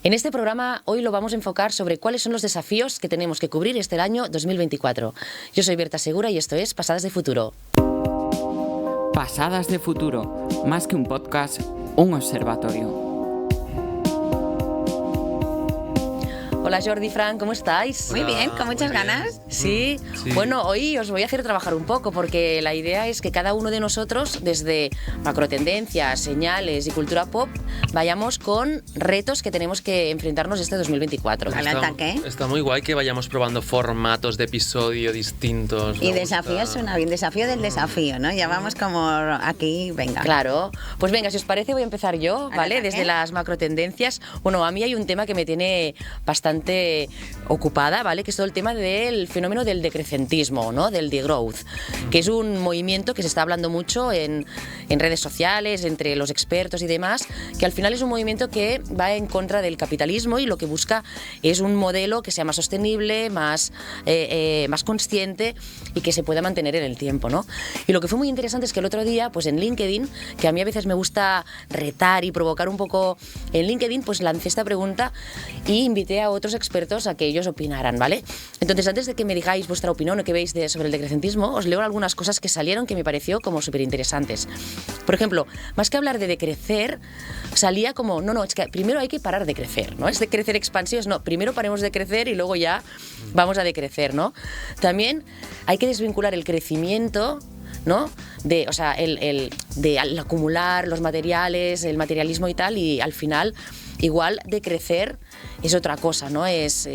En este programa hoy lo vamos a enfocar sobre cuáles son los desafíos que tenemos que cubrir este año 2024. Yo soy Berta Segura y esto es Pasadas de Futuro. Pasadas de Futuro, más que un podcast, un observatorio. Hola Jordi, Fran, ¿cómo estáis? Muy bien, con muchas ganas. Sí. Bueno, hoy os voy a hacer trabajar un poco porque la idea es que cada uno de nosotros, desde macrotendencias, señales y cultura pop, vayamos con retos que tenemos que enfrentarnos este 2024. Está muy guay que vayamos probando formatos de episodio distintos. Y desafío suena bien, desafío del desafío, ¿no? Ya vamos como aquí, venga. Claro, pues venga, si os parece voy a empezar yo, ¿vale? Desde las macrotendencias. Bueno, a mí hay un tema que me tiene bastante ocupada, ¿vale? Que es todo el tema del fenómeno del decrecentismo, ¿no? Del degrowth, que es un movimiento que se está hablando mucho en redes sociales, entre los expertos y demás, que al final es un movimiento que va en contra del capitalismo y lo que busca es un modelo que sea más sostenible, más consciente y que se pueda mantener en el tiempo, ¿no? Y lo que fue muy interesante es que el otro día, pues en LinkedIn, que a mí a veces me gusta retar y provocar un poco en LinkedIn, pues lancé esta pregunta y invité a otros expertos a que ellos opinaran, ¿vale? Entonces, antes de que me digáis vuestra opinión o qué veis sobre el decrecentismo, os leo algunas cosas que salieron que me pareció como súper interesantes. Por ejemplo, más que hablar de decrecer, salía como, no, es que primero hay que parar de crecer, ¿no? Es de crecer expansivos, no, primero paremos de crecer y luego ya vamos a decrecer, ¿no? También hay que desvincular el crecimiento, ¿no? De acumular los materiales, el materialismo y tal, y al final igual de crecer es otra cosa, ¿no? Es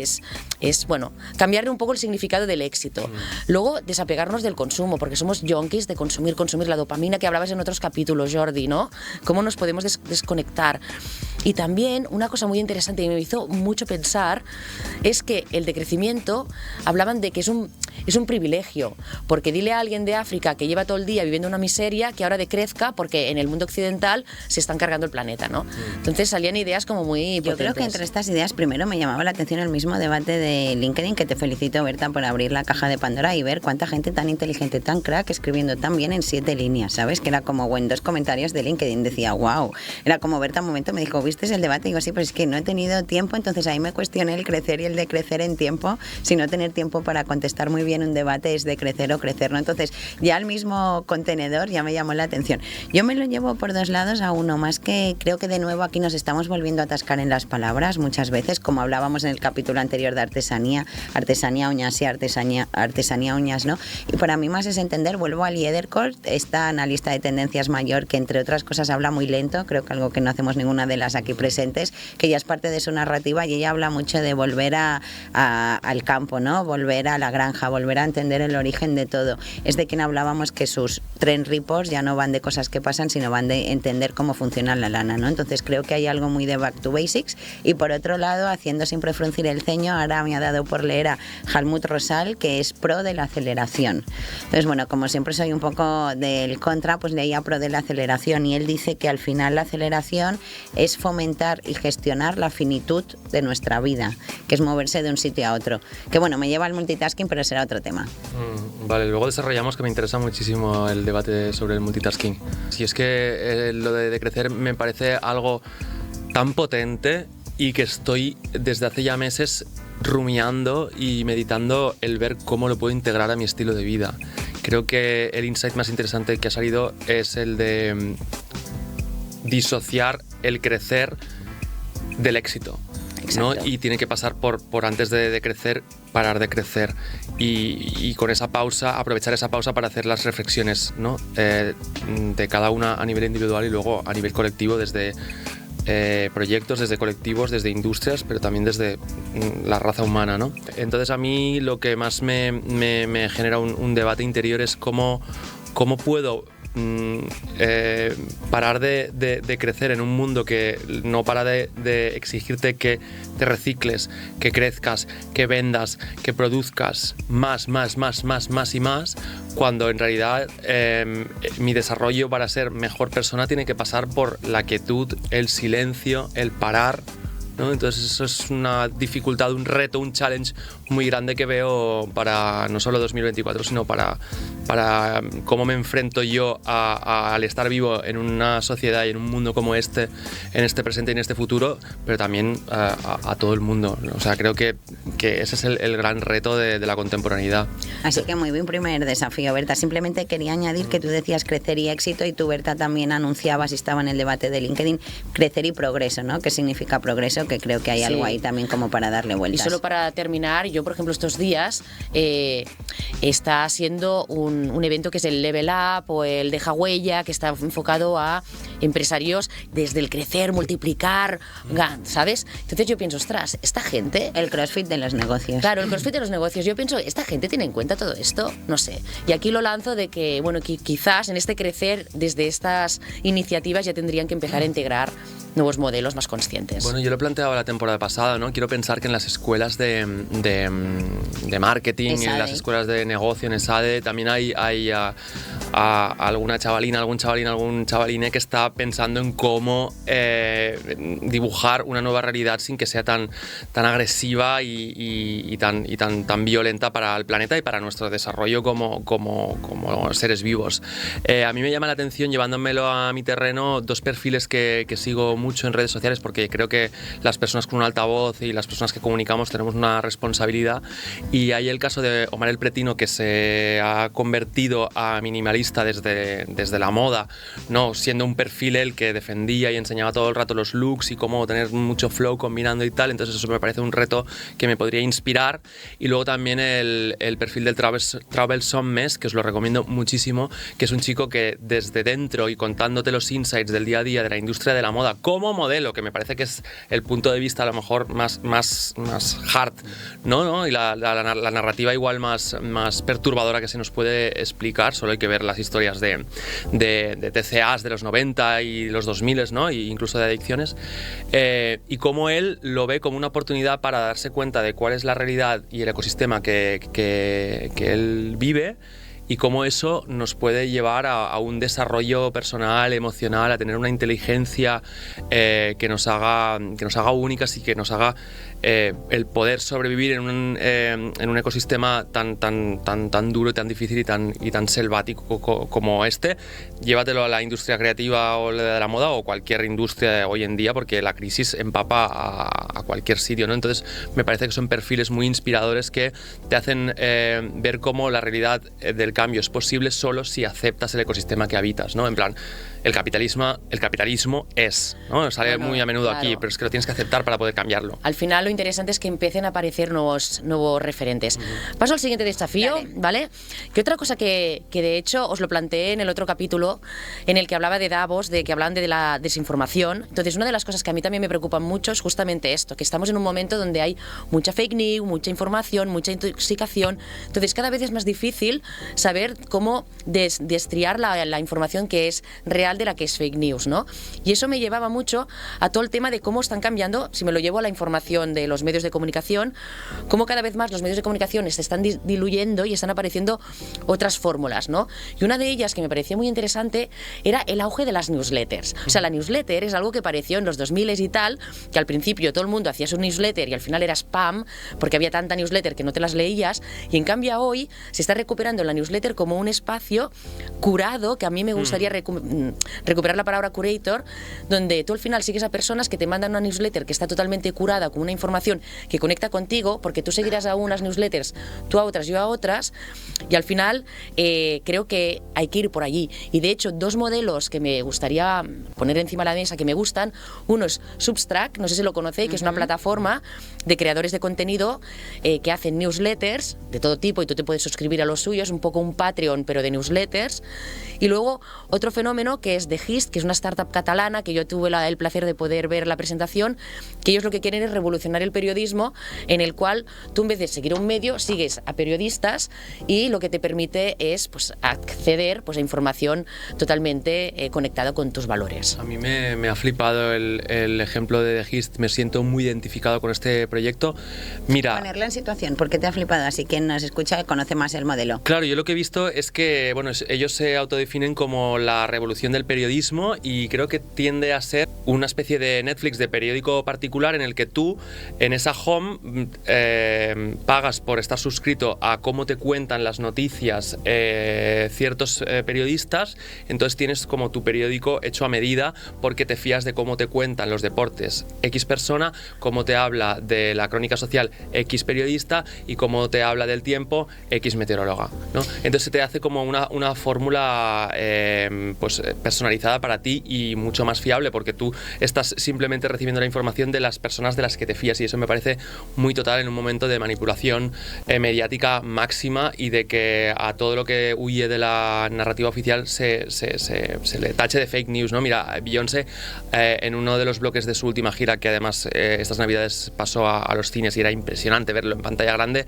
bueno, cambiarle un poco el significado del éxito. Luego, desapegarnos del consumo, porque somos junkies de consumir la dopamina que hablabas en otros capítulos, Jordi, ¿no? Cómo nos podemos desconectar. Y también, una cosa muy interesante y me hizo mucho pensar, es que el decrecimiento, hablaban de que es un privilegio, porque dile a alguien de África que lleva todo el día viviendo una miseria, que ahora decrezca, porque en el mundo occidental se están cargando el planeta, ¿no? Entonces salían ideas como muy potentes. Yo creo que entre estas ideas, primero me llamaba la atención el mismo debate de LinkedIn, que te felicito, Berta, por abrir la caja de Pandora y ver cuánta gente tan inteligente, tan crack, escribiendo tan bien en 7 líneas, ¿sabes? Que era como, en 2 comentarios de LinkedIn decía, wow. Era como Berta un momento me dijo, ¿viste el debate? Y digo, sí, pero es que no he tenido tiempo, entonces ahí me cuestioné el crecer y el decrecer en tiempo. Si no tener tiempo para contestar muy bien un debate es decrecer o crecer, ¿no? Entonces, ya el mismo contenedor ya me llamó la atención. Yo me lo llevo por 2 lados a uno, más que creo que de nuevo aquí nos estamos volviendo a atascar en las palabras muchas veces, como hablábamos en el capítulo anterior de artesanía uñas y artesanía uñas, ¿no? Y para mí más es entender, vuelvo a Liederkort, esta analista de tendencias mayor que entre otras cosas habla muy lento, creo que algo que no hacemos ninguna de las aquí presentes, que ya es parte de su narrativa y ella habla mucho de volver al campo, ¿no? Volver a la granja, volver a entender el origen de todo. Es de quien hablábamos que sus trend reports ya no van de cosas que pasan, sino van de entender cómo funciona la lana, ¿no? Entonces creo que hay algo muy de back to basics. Y por otro lado, haciendo siempre fruncir el ceño, ahora me ha dado por leer a Helmut Rosal, que es pro de la aceleración. Entonces, bueno, como siempre soy un poco del contra, pues leía pro de la aceleración y él dice que al final la aceleración es fomentar y gestionar la finitud de nuestra vida, que es moverse de un sitio a otro. Que bueno, me lleva al multitasking, pero será otro tema. Vale, luego desarrollamos, que me interesa muchísimo el debate sobre el multitasking. Si es que lo de decrecer me parece algo tan potente y que estoy desde hace ya meses rumiando y meditando el ver cómo lo puedo integrar a mi estilo de vida. Creo que el insight más interesante que ha salido es el de disociar el crecer del éxito, ¿no? Y tiene que pasar por antes de crecer, parar de crecer y con esa pausa, aprovechar esa pausa para hacer las reflexiones, ¿no? De cada una a nivel individual y luego a nivel colectivo, desde proyectos, desde colectivos, desde industrias, pero también desde la raza humana, ¿no? Entonces a mí lo que más me genera un debate interior es cómo puedo parar de crecer en un mundo que no para de exigirte que te recicles, que crezcas, que vendas, que produzcas más y más, cuando en realidad mi desarrollo para ser mejor persona tiene que pasar por la quietud, el silencio, el parar, ¿no? Entonces eso es una dificultad, un reto, un challenge muy grande que veo para no solo 2024, sino para cómo me enfrento yo al estar vivo en una sociedad y en un mundo como este, en este presente y en este futuro, pero también a todo el mundo. O sea, creo que ese es el gran reto de la contemporaneidad. Así que muy bien primer desafío, Berta. Simplemente quería añadir que tú decías crecer y éxito, y tú, Berta, también anunciabas, y estaba en el debate de LinkedIn, crecer y progreso, ¿no? ¿Qué significa progreso? Que creo que hay algo ahí también como para darle vueltas. Y solo para terminar, yo, por ejemplo, estos días está siendo un evento que es el Level Up o el Deja Huella, que está enfocado a empresarios desde el crecer, multiplicar, ¿sabes? Entonces yo pienso, ostras, esta gente... El CrossFit de los negocios. Claro, el CrossFit de los negocios. Yo pienso, ¿esta gente tiene en cuenta todo esto? No sé. Y aquí lo lanzo de que, bueno, quizás en este crecer, desde estas iniciativas ya tendrían que empezar a integrar nuevos modelos más conscientes. Bueno, yo lo he planteado la temporada pasada, ¿no? Quiero pensar que en las escuelas de marketing, ESADE. en las escuelas de negocio, en ESADE, también hay alguna chavalina, algún chavaline que está pensando en cómo dibujar una nueva realidad sin que sea tan agresiva y tan violenta para el planeta y para nuestro desarrollo como seres vivos. A mí me llama la atención, llevándomelo a mi terreno, dos perfiles que sigo mucho en redes sociales, porque creo que las personas con un altavoz y las personas que comunicamos tenemos una responsabilidad, y hay el caso de Omar el Pretino, que se ha convertido a minimalista desde la moda, ¿no? Siendo un perfil él que defendía y enseñaba todo el rato los looks y cómo tener mucho flow combinando y tal. Entonces eso me parece un reto que me podría inspirar. Y luego también el perfil del Troublesome Mess, que os lo recomiendo muchísimo, que es un chico que desde dentro y contándote los insights del día a día de la industria de la moda como modelo, que me parece que es el punto de vista a lo mejor más hard, ¿no? Y la narrativa igual más perturbadora que se nos puede explicar. Solo hay que ver las historias de TCAs de los 90 y los 2000, ¿no? E incluso de adicciones, y cómo él lo ve como una oportunidad para darse cuenta de cuál es la realidad y el ecosistema que él vive, y cómo eso nos puede llevar a un desarrollo personal, emocional, a tener una inteligencia que nos haga únicas y que nos haga el poder sobrevivir en un ecosistema tan duro y tan difícil y tan selvático como este. Llévatelo a la industria creativa o de la moda o cualquier industria hoy en día, porque la crisis empapa a cualquier sitio, ¿no? Entonces me parece que son perfiles muy inspiradores que te hacen ver cómo la realidad del cambio es posible solo si aceptas el ecosistema que habitas, ¿no? En plan, el capitalismo es, ¿no? Sale muy a menudo, claro, aquí, pero es que lo tienes que aceptar para poder cambiarlo. Al final lo interesante es que empiecen a aparecer nuevos referentes. Paso al siguiente desafío, ¿vale? Que otra cosa que de hecho os lo planteé en el otro capítulo, en el que hablaba de Davos, de que hablaban de la desinformación. Entonces, una de las cosas que a mí también me preocupan mucho es justamente esto, que estamos en un momento donde hay mucha fake news, mucha información, mucha intoxicación. Entonces, cada vez es más difícil saber cómo destriar la información que es real de la que es fake news, ¿no? Y eso me llevaba mucho a todo el tema de cómo están cambiando, si me lo llevo a la información de los medios de comunicación, cómo cada vez más los medios de comunicación se están diluyendo y están apareciendo otras fórmulas, ¿no? Y una de ellas que me parecía muy interesante era el auge de las newsletters. O sea, la newsletter es algo que apareció en los 2000 y tal, que al principio todo el mundo hacía su newsletter y al final era spam, porque había tanta newsletter que no te las leías, y en cambio hoy se está recuperando la newsletter como un espacio curado, que a mí me gustaría recuperar la palabra curator, donde tú al final sigues a personas que te mandan una newsletter que está totalmente curada, con una información que conecta contigo, porque tú seguirás a unas newsletters, tú a otras, yo a otras, y al final creo que hay que ir por allí. Y de hecho, dos modelos que me gustaría poner encima de la mesa que me gustan, uno es Substack, no sé si lo conocéis, que es una plataforma de creadores de contenido que hacen newsletters de todo tipo, y tú te puedes suscribir a los suyos, un poco un Patreon pero de newsletters. Y luego otro fenómeno que es The Gist, que es una startup catalana que yo tuve el placer de poder ver la presentación, que ellos lo que quieren es revolucionar el periodismo, en el cual tú, en vez de seguir a un medio, sigues a periodistas, y lo que te permite es, pues, acceder, pues, a información totalmente conectada con tus valores. A mí me ha flipado el ejemplo de The Gist, me siento muy identificado con este proyecto. Mira, ponerla en situación, ¿por qué te ha flipado? Así quien nos escucha conoce más el modelo. Claro, yo lo que he visto es que, bueno, ellos se autodefinen como la revolución del periodismo y creo que tiende a ser una especie de Netflix de periódico particular en el que tú en esa home pagas por estar suscrito a cómo te cuentan las noticias ciertos periodistas, entonces tienes como tu periódico hecho a medida porque te fías de cómo te cuentan los deportes X persona, cómo te habla de la crónica social X periodista y cómo te habla del tiempo X meteoróloga, ¿no? Entonces te hace como una fórmula pues personalizada para ti y mucho más fiable porque tú estás simplemente recibiendo la información de las personas de las que te fías y eso me parece muy total en un momento de manipulación mediática máxima y de que a todo lo que huye de la narrativa oficial se le tache de fake news, ¿no? Mira, Beyoncé en uno de los bloques de su última gira, que además estas navidades pasó a los cines y era impresionante verlo en pantalla grande,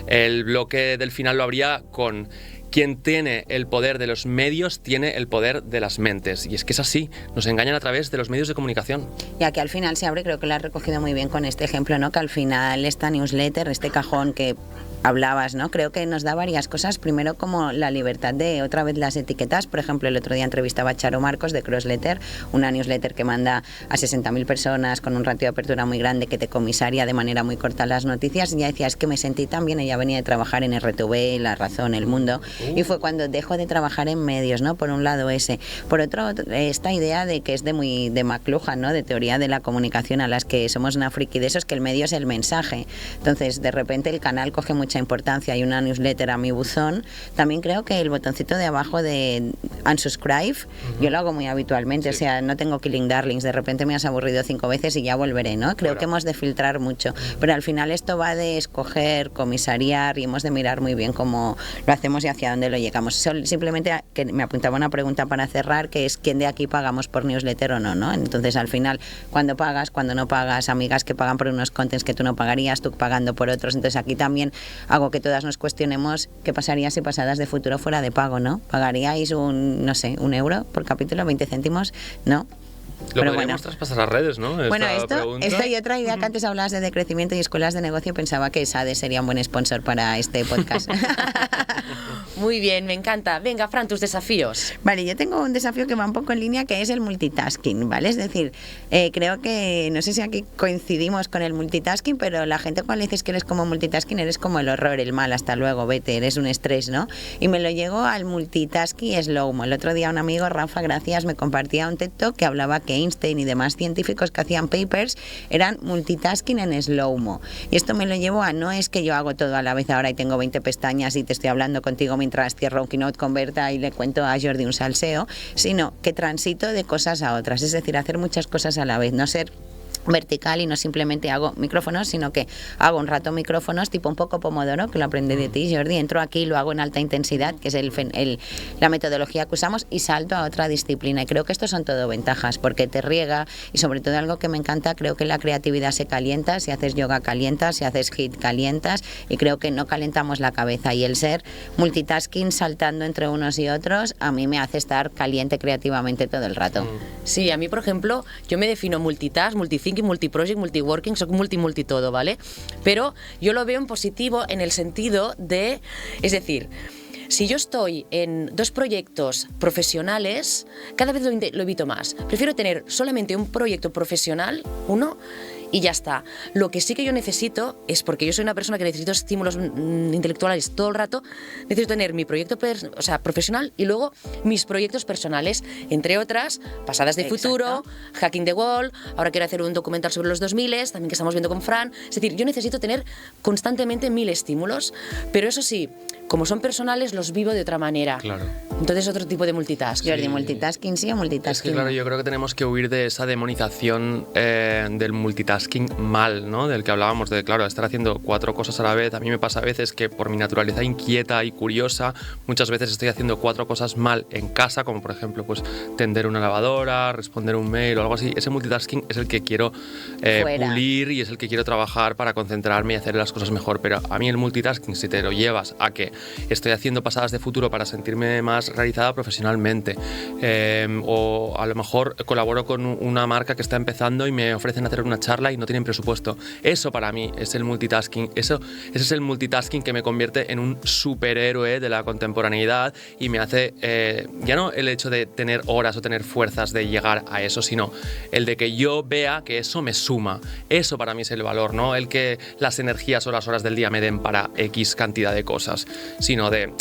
el bloque del final lo abría con: quien tiene el poder de los medios tiene el poder de las mentes. Y es que es así, nos engañan a través de los medios de comunicación. Y aquí al final se abre, creo que lo has recogido muy bien con este ejemplo, ¿no? Que al final esta newsletter, este cajón que hablabas, ¿no? Creo que nos da varias cosas. Primero, como la libertad de, otra vez, las etiquetas. Por ejemplo, el otro día entrevistaba a Charo Marcos de Crossletter, una newsletter que manda a 60.000 personas con un ratio de apertura muy grande, que te comisaria de manera muy corta las noticias. Y ya decía, es que me sentí tan bien. Ella venía de trabajar en RTV, La Razón, El Mundo. Y fue cuando dejo de trabajar en medios, ¿no? Por un lado ese. Por otro, esta idea de que es de McLuhan, ¿no? De teoría de la comunicación, a las que somos una friki de eso, es que el medio es el mensaje. Entonces, de repente el canal coge mucha importancia. Hay una newsletter a mi buzón. También creo que el botoncito de abajo de unsubscribe, yo lo hago muy habitualmente. Sí. O sea, no tengo Killing Darlings. De repente me has aburrido 5 veces y ya volveré, ¿no? Creo que hemos de filtrar mucho. Pero al final esto va de escoger, comisariar y hemos de mirar muy bien cómo lo hacemos y hacia dónde lo llegamos. Simplemente que me apuntaba una pregunta para cerrar, que es ¿quién de aquí pagamos por newsletter o no, ¿no? Entonces al final, cuando pagas, cuando no pagas, amigas que pagan por unos contents que tú no pagarías, tú pagando por otros. Entonces aquí también hago que todas nos cuestionemos qué pasaría si Pasadas de Futuro fuera de pago, ¿no? ¿Pagaríais no sé, €1 por capítulo, 20 céntimos? ¿No? Lo podríamos traspasar a redes, ¿no? Bueno, esto y otra idea que antes hablabas de decrecimiento y escuelas de negocio, pensaba que SADE sería un buen sponsor para este podcast. Muy bien, me encanta. Venga, Fran, tus desafíos. Vale, yo tengo un desafío que va un poco en línea, que es el multitasking, ¿vale? Es decir, creo que, no sé si aquí coincidimos con el multitasking, pero la gente cuando le dices que eres como multitasking, eres como el horror, el mal, hasta luego, vete, eres un estrés, ¿no? Y me lo llego al multitasking slow-mo. El otro día un amigo, Rafa, gracias, me compartía un TED Talk que hablaba que Einstein y demás científicos que hacían papers eran multitasking en slow-mo. Y esto me lo llevo a, no es que yo hago todo a la vez ahora y tengo 20 pestañas y te estoy hablando contigo mientras cierro un keynote con Berta y le cuento a Jordi un salseo, sino que transito de cosas a otras, es decir, hacer muchas cosas a la vez, no ser vertical y no simplemente hago micrófonos, sino que hago un rato micrófonos tipo un poco Pomodoro, que lo aprendí de ti, Jordi, entro aquí, lo hago en alta intensidad, que es la metodología que usamos, y salto a otra disciplina. Y creo que estos son todo ventajas, porque te riega, y sobre todo algo que me encanta, creo que la creatividad se calienta, si haces yoga calientas, si haces HIIT calientas, y creo que no calentamos la cabeza, y el ser multitasking saltando entre unos y otros a mí me hace estar caliente creativamente todo el rato. Sí, a mí, por ejemplo, yo me defino multitask, multithinking, multiproject, multiworking, soy multi todo, ¿vale? Pero yo lo veo en positivo en el sentido de, es decir, si yo estoy en 2 proyectos profesionales, cada vez lo evito más. Prefiero tener solamente un proyecto profesional, uno, y ya está. Lo que sí que yo necesito es, porque yo soy una persona que necesito estímulos intelectuales todo el rato, necesito tener mi proyecto profesional y luego mis proyectos personales, entre otras, Pasadas de Futuro, Hacking the Wall, ahora quiero hacer un documental sobre los 2000, también que estamos viendo con Fran. Es decir, yo necesito tener constantemente 1000 estímulos, pero eso sí, como son personales, los vivo de otra manera. Claro. Entonces, otro tipo de multitasking. Jordi, ¿multitasking sí o multitasking? Es que, claro, yo creo que tenemos que huir de esa demonización del multitasking mal, ¿no? Del que hablábamos, de, claro, estar haciendo 4 cosas a la vez. A mí me pasa a veces que por mi naturaleza inquieta y curiosa, muchas veces estoy haciendo 4 cosas mal en casa, como por ejemplo, pues tender una lavadora, responder un mail o algo así. Ese multitasking es el que quiero pulir y es el que quiero trabajar para concentrarme y hacer las cosas mejor. Pero a mí el multitasking, si te lo llevas a que estoy haciendo pasadas de futuro para sentirme más realizada profesionalmente, o a lo mejor colaboro con una marca que está empezando y me ofrecen hacer una charla y no tienen presupuesto. Eso para mí es el multitasking. Ese es el multitasking que me convierte en un superhéroe de la contemporaneidad y me hace, ya no el hecho de tener horas o tener fuerzas de llegar a eso, sino el de que yo vea que eso me suma. Eso para mí es el valor, no el que las energías o las horas del día me den para X cantidad de cosas, sino de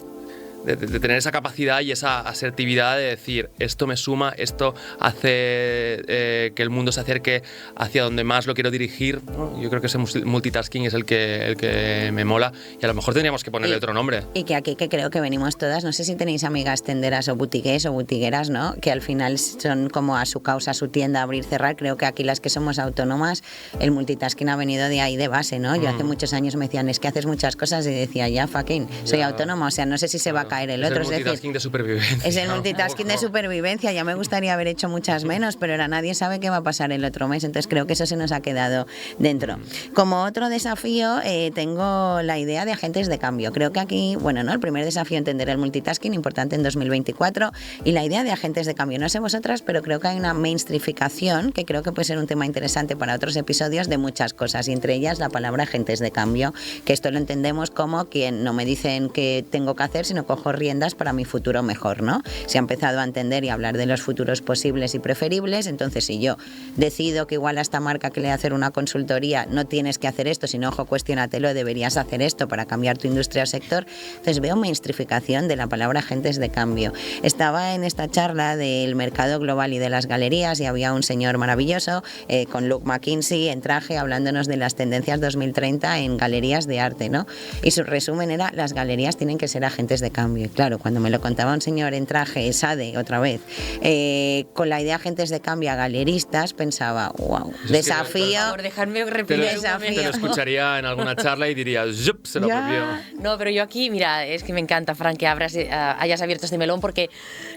tener esa capacidad y esa asertividad de decir, esto me suma, esto hace que el mundo se acerque hacia donde más lo quiero dirigir, ¿no? Yo creo que ese multitasking es el que me mola, y a lo mejor tendríamos que ponerle otro nombre. Y que aquí que creo que venimos todas, no sé si tenéis amigas tenderas o butigues o butigueras, ¿no? Que al final son como a su causa, a su tienda, abrir, cerrar. Creo que aquí las que somos autónomas, el multitasking ha venido de ahí de base, ¿no? Yo hace muchos años me decían, es que haces muchas cosas, y decía, ya, fucking, soy autónoma, o sea, no sé si se va a caer el otro. Es el multitasking de supervivencia. Es el multitasking de supervivencia. Ya me gustaría haber hecho muchas menos, pero ahora nadie sabe qué va a pasar el otro mes. Entonces creo que eso se nos ha quedado dentro. Como otro desafío, tengo la idea de agentes de cambio. Creo que aquí, bueno, ¿no? El primer desafío, entender el multitasking, importante en 2024, y la idea de agentes de cambio. No sé vosotras, pero creo que hay una mainstreamificación que creo que puede ser un tema interesante para otros episodios de muchas cosas, y entre ellas la palabra agentes de cambio, que esto lo entendemos como quien no me dicen qué tengo que hacer, sino cojo riendas para mi futuro mejor, ¿no? Se ha empezado a entender y a hablar de los futuros posibles y preferibles. Entonces, si yo decido que igual a esta marca que le voy a hacer una consultoría no tienes que hacer esto, sino, ojo, cuestiónatelo, deberías hacer esto para cambiar tu industria o sector. Entonces veo mainstreamificación de la palabra agentes de cambio. Estaba en esta charla del mercado global y de las galerías, y había un señor maravilloso con Luke McKinsey en traje hablándonos de las tendencias 2030 en galerías de arte, ¿no? Y su resumen era, las galerías tienen que ser agentes de cambio. Y claro, cuando me lo contaba un señor en traje, Sade, otra vez, con la idea de agentes de cambio a galeristas, pensaba, wow, desafío. Por favor, dejadme repetir Te lo escucharía en alguna charla y diría, ¡zup! Se lo copió. No, pero yo aquí, mira, es que me encanta, Fran, que hayas abierto este melón, porque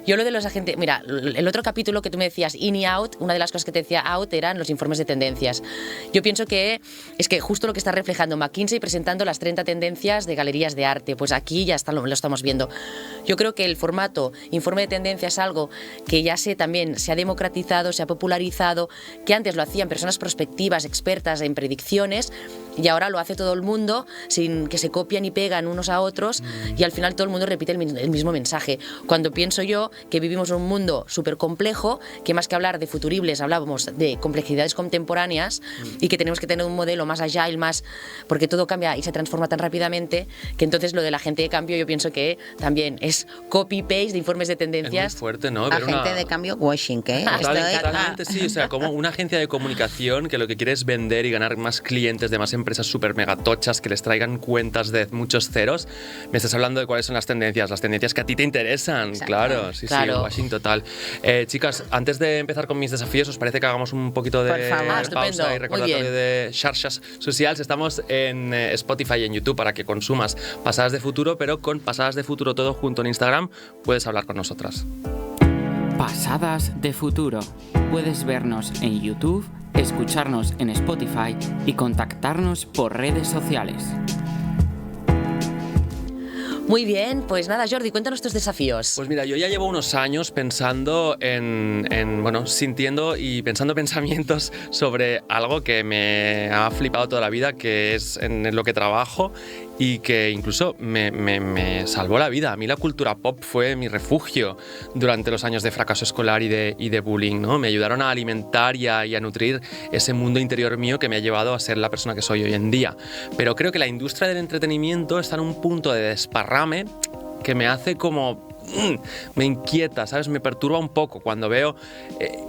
yo lo de los agentes, mira, el otro capítulo que tú me decías, in y out, una de las cosas que te decía out eran los informes de tendencias. Yo pienso que es que justo lo que está reflejando McKinsey presentando las 30 tendencias de galerías de arte, pues aquí ya está, lo estamos viendo. Yo creo que el formato informe de tendencia es algo que ya también se ha democratizado, se ha popularizado, que antes lo hacían personas prospectivas, expertas en predicciones, y ahora lo hace todo el mundo sin que se copian y pegan unos a otros, y al final todo el mundo repite el mismo mensaje. Cuando pienso yo que vivimos en un mundo súper complejo, que más que hablar de futuribles hablábamos de complejidades contemporáneas, y que tenemos que tener un modelo más agile, más, porque todo cambia y se transforma tan rápidamente, que entonces lo de la agente de cambio yo pienso que también es copy-paste de informes de tendencias. Es muy fuerte, ¿no? Agente de cambio washing, ¿eh? Totalmente, sí, o sea, como una agencia de comunicación que lo que quiere es vender y ganar más clientes de más empresas súper megatochas que les traigan cuentas de muchos ceros. Me estás hablando de cuáles son las tendencias que a ti te interesan. Exacto. Claro, sí, washing total. Chicas, antes de empezar con mis desafíos, ¿os parece que hagamos un poquito de pausa y recordatorio de xarxas sociales? Estamos en Spotify y en YouTube para que consumas Pasadas de Futuro, pero con Pasadas de Futuro todo junto en Instagram puedes hablar con nosotras. Pasadas de Futuro. Puedes vernos en YouTube, escucharnos en Spotify y contactarnos por redes sociales. Muy bien, pues nada, Jordi, cuéntanos tus desafíos. Pues mira, yo ya llevo unos años pensando sintiendo y pensando pensamientos sobre algo que me ha flipado toda la vida, que es en lo que trabajo y que incluso me salvó la vida. A mí la cultura pop fue mi refugio durante los años de fracaso escolar y de bullying, ¿no? Me ayudaron a alimentar y a nutrir ese mundo interior mío que me ha llevado a ser la persona que soy hoy en día. Pero creo que la industria del entretenimiento está en un punto de desparrame que me hace como... me inquieta, ¿sabes? Me perturba un poco cuando veo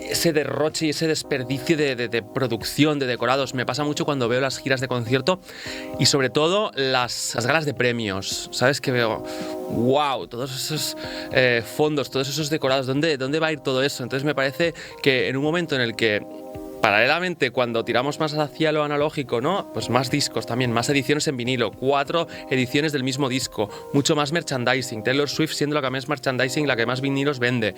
ese derroche y ese desperdicio de producción, de decorados. Me pasa mucho cuando veo las giras de concierto y sobre todo las galas de premios, ¿sabes? Que veo, wow, todos esos fondos, todos esos decorados, ¿dónde va a ir todo eso? Entonces me parece que en un momento en el que paralelamente, cuando tiramos más hacia lo analógico, ¿no? Pues más discos también, más ediciones en vinilo, 4 ediciones del mismo disco, mucho más merchandising, Taylor Swift siendo la que más merchandising, la que más vinilos vende.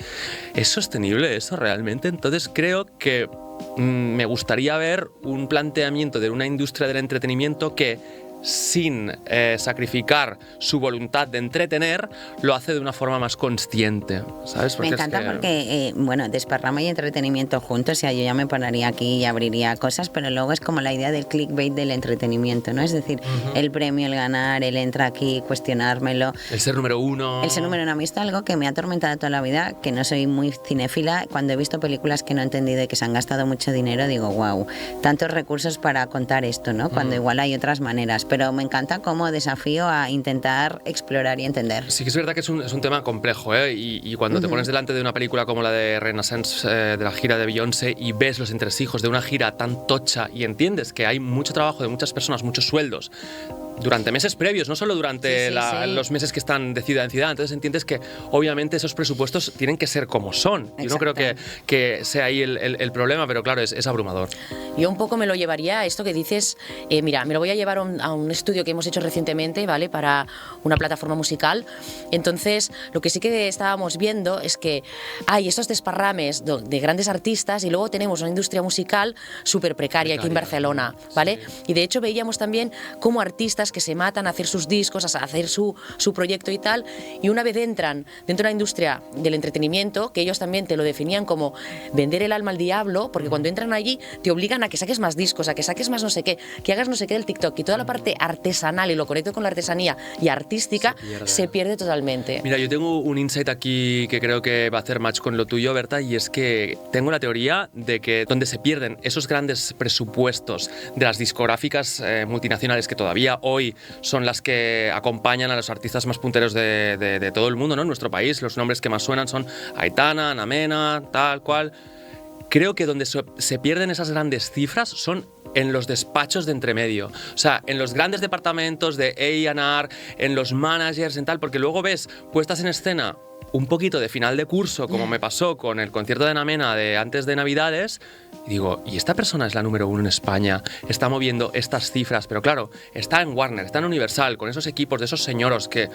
¿Es sostenible eso realmente? Entonces creo que me gustaría ver un planteamiento de una industria del entretenimiento que sin sacrificar su voluntad de entretener, lo hace de una forma más consciente, ¿sabes? Me encanta porque, bueno, desparrama y entretenimiento juntos, o sea, yo ya me pararía aquí y abriría cosas, pero luego es como la idea del clickbait del entretenimiento, ¿no? Es decir, el premio, el ganar, el entra aquí, cuestionármelo. El ser número uno. El ser número uno. A mí está algo que me ha atormentado toda la vida, que no soy muy cinéfila. Cuando he visto películas que no he entendido y que se han gastado mucho dinero, digo, wow, tantos recursos para contar esto, ¿no? Cuando igual hay otras maneras. Pero me encanta como desafío a intentar explorar y entender. Sí que es verdad que es un tema complejo, ¿eh? Y cuando te pones delante de una película como la de Renaissance, de la gira de Beyoncé, y ves los entresijos de una gira tan tocha y entiendes que hay mucho trabajo de muchas personas, muchos sueldos, durante meses previos, no solo durante los meses que están de ciudad en ciudad. Entonces entiendes que obviamente esos presupuestos tienen que ser como son. Yo no creo que sea ahí el problema, pero claro, es abrumador. Yo un poco me lo llevaría a esto que dices, mira, me lo voy a llevar a un estudio que hemos hecho recientemente, ¿vale? Para una plataforma musical. Entonces, lo que sí que estábamos viendo es que hay estos desparrames de grandes artistas y luego tenemos una industria musical súper precaria aquí en Barcelona, ¿vale? Sí. Y de hecho veíamos también cómo artistas que se matan a hacer sus discos, a hacer su proyecto y tal, y una vez entran dentro de la industria del entretenimiento, que ellos también te lo definían como vender el alma al diablo, porque cuando entran allí te obligan a que saques más discos, a que saques más no sé qué, que hagas no sé qué del TikTok, y toda la parte artesanal y lo conecto con la artesanía y artística se pierde totalmente. Mira, yo tengo un insight aquí que creo que va a hacer match con lo tuyo, Berta, y es que tengo la teoría de que donde se pierden esos grandes presupuestos de las discográficas multinacionales que todavía hoy son las que acompañan a los artistas más punteros de todo el mundo, ¿no? En nuestro país, los nombres que más suenan son Aitana, Ana Mena, tal cual. Creo que donde se pierden esas grandes cifras son en los despachos de entremedio, o sea, en los grandes departamentos de A&R, en los managers, en tal, porque luego ves puestas en escena un poquito de final de curso, como me pasó con el concierto de Ana Mena de antes de Navidades, y digo, ¿y esta persona es la número uno en España? Está moviendo estas cifras, pero claro, está en Warner, está en Universal, con esos equipos de esos señoros que,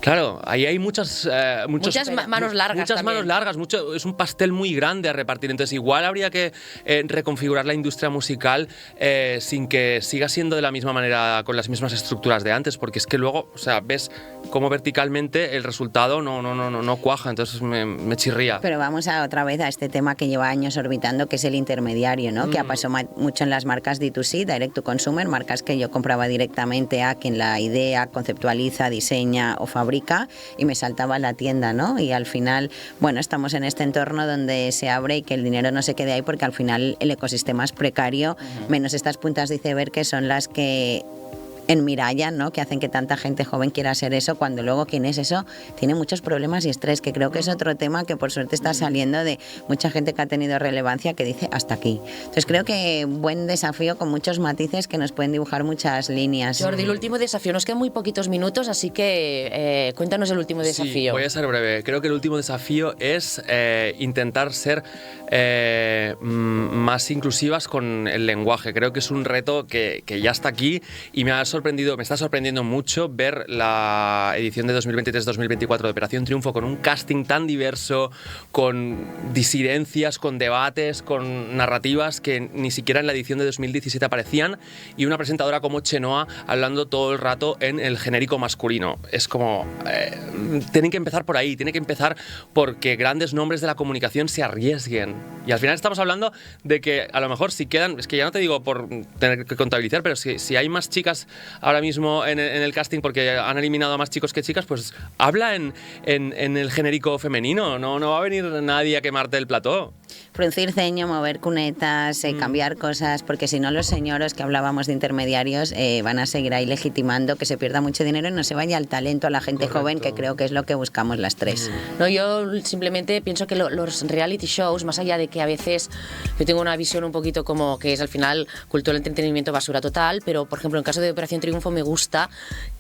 claro, ahí hay muchas manos largas. Muchas manos largas, es un pastel muy grande a repartir, entonces igual habría que reconfigurar la industria musical sin que siga siendo de la misma manera, con las mismas estructuras de antes, porque es que luego, o sea, ves cómo verticalmente el resultado no cuaja, entonces me chirría. Pero vamos otra vez a este tema que lleva años orbitando, que es el intermediario, ¿no? Que ha pasado mucho en las marcas D2C, Direct to Consumer, marcas que yo compraba directamente a quien la idea, conceptualiza, diseña o fabrica, y me saltaba a la tienda, ¿no? Y al final, bueno, estamos en este entorno donde se abre y que el dinero no se quede ahí, porque al final el ecosistema es precario, menos estas puntas de iceberg que son las que enmirallan, ¿no? Que hacen que tanta gente joven quiera hacer eso, cuando luego quien es eso tiene muchos problemas y estrés, que creo que es otro tema que por suerte está saliendo de mucha gente que ha tenido relevancia, que dice hasta aquí. Entonces creo que buen desafío con muchos matices que nos pueden dibujar muchas líneas. Jordi, el último desafío, nos quedan muy poquitos minutos, así que cuéntanos el último desafío. Sí, voy a ser breve. Creo que el último desafío es intentar ser más inclusivas con el lenguaje. Creo que es un reto que ya está aquí y me está sorprendiendo mucho ver la edición de 2023-2024 de Operación Triunfo con un casting tan diverso, con disidencias, con debates, con narrativas que ni siquiera en la edición de 2017 aparecían, y una presentadora como Chenoa hablando todo el rato en el genérico masculino. Es como... tienen que empezar por ahí, tienen que empezar porque grandes nombres de la comunicación se arriesguen. Y al final estamos hablando de que a lo mejor si quedan, es que ya no te digo por tener que contabilizar, pero si hay más chicas ahora mismo en el casting porque han eliminado a más chicos que chicas, pues habla en el genérico femenino, no va a venir nadie a quemarte el plató. Fruncir ceño, mover cunetas, cambiar cosas, porque si no los señoros que hablábamos de intermediarios van a seguir ahí legitimando que se pierda mucho dinero y no se vaya el talento a la gente joven, que creo que es lo que buscamos las tres. No, yo simplemente pienso que los reality shows, más allá de que a veces yo tengo una visión un poquito como que es al final cultura del entretenimiento basura total, pero por ejemplo en el caso de Operación Triunfo me gusta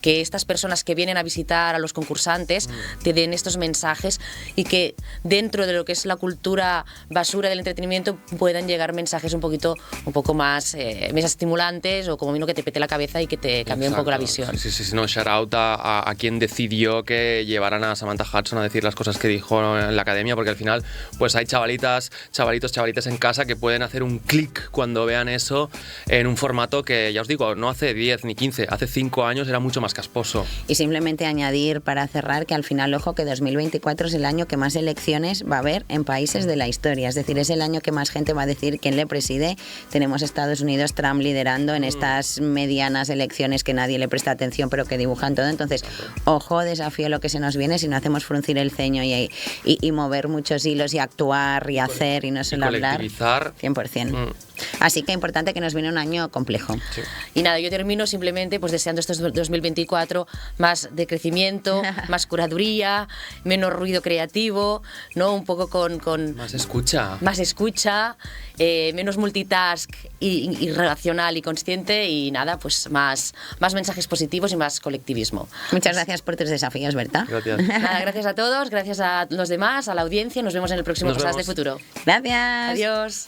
que estas personas que vienen a visitar a los concursantes te den estos mensajes y que dentro de lo que es la cultura basura del entretenimiento puedan llegar mensajes un poco más estimulantes, o como vino que te pete la cabeza y que te cambie un poco la visión. Sí, no, shout out a quien decidió que llevaran a Samantha Hudson a decir las cosas que dijo en la academia, porque al final pues hay chavalitas, chavalitos en casa que pueden hacer un clic cuando vean eso en un formato que, ya os digo, no hace 10 ni 15, hace 5 años era mucho más casposo. Y simplemente añadir para cerrar que al final, ojo, que 2024 es el año que más elecciones va a haber en países de la historia, es decir, es el año que más gente va a decir quién le preside. Tenemos Estados Unidos, Trump liderando en estas medianas elecciones que nadie le presta atención pero que dibujan todo. Entonces, ojo, desafío lo que se nos viene si no hacemos fruncir el ceño y mover muchos hilos y actuar y hacer y no solo hablar. 100%. Así que importante, que nos viene un año complejo. Sí. Y nada, yo termino simplemente pues deseando estos 2024 más de crecimiento, más curaduría, menos ruido creativo, ¿no? Un poco con más escucha. Más escucha, menos multitask y relacional y consciente, y nada, pues más mensajes positivos y más colectivismo. Muchas gracias por tus desafíos, Berta. Gracias. Nada, gracias a todos, gracias a los demás, a la audiencia. Nos vemos en el próximo Pasadas de Futuro. Gracias. Adiós.